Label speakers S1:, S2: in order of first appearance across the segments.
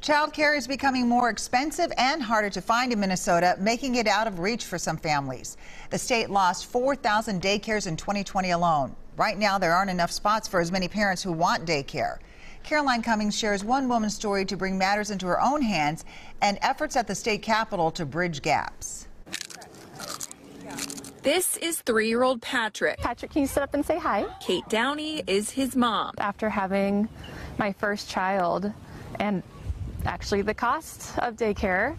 S1: Childcare is becoming more expensive and harder to find in Minnesota, making it out of reach for some families. The state lost 4,000 daycares in 2020 alone. Right now, there aren't enough spots for as many parents who want daycare. Caroline Cummings shares one woman's story to bring matters into her own hands and efforts at the state capitol to bridge gaps.
S2: This is 3-year-old Patrick.
S3: Patrick, can you sit up and say hi?
S2: Kate Downey is his mom.
S3: After having my first child and actually the cost of daycare,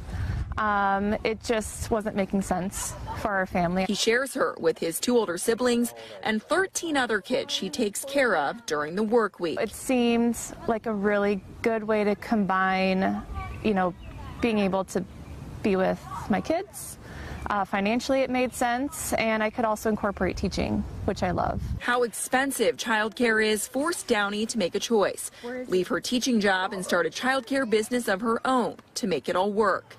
S3: it just wasn't making sense for our family.
S2: He shares her with his 2 older siblings and 13 other kids she takes care of during the work week.
S3: It seemed like a really good way to combine, being able to be with my kids. Financially, it made sense, and I could also incorporate teaching, which I love.
S2: How expensive childcare is forced Downey to make a choice. Leave her teaching job and start a childcare business of her own to make it all work.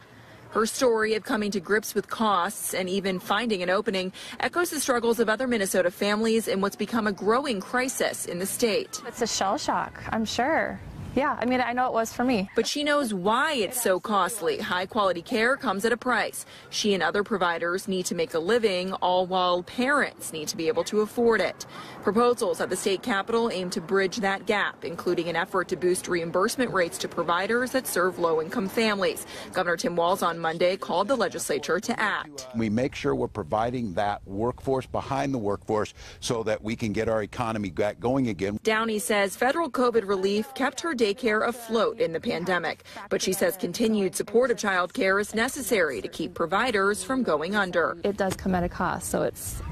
S2: Her story of coming to grips with costs and even finding an opening echoes the struggles of other Minnesota families in what's become a growing crisis in the state.
S3: It's a shell shock, I'm sure. Yeah, I know it was for me.
S2: But she knows why it's so costly. High-quality care comes at a price. She and other providers need to make a living, all while parents need to be able to afford it. Proposals at the state capitol aim to bridge that gap, including an effort to boost reimbursement rates to providers that serve low-income families. Governor Tim Walz on Monday called the legislature to act.
S4: We make sure we're providing that workforce behind the workforce so that we can get our economy back going again.
S2: Downey says federal COVID relief kept her daycare afloat in the pandemic, but she says continued support of child care is necessary to keep providers from going under.
S3: It does come at a cost, so it's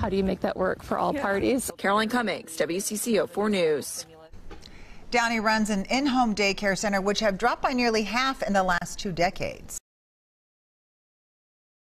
S3: how do you make that work for all parties?
S2: Caroline Cummings, WCCO-4 News.
S1: Downey runs an in-home daycare center, which have dropped by nearly half in the last 2 decades.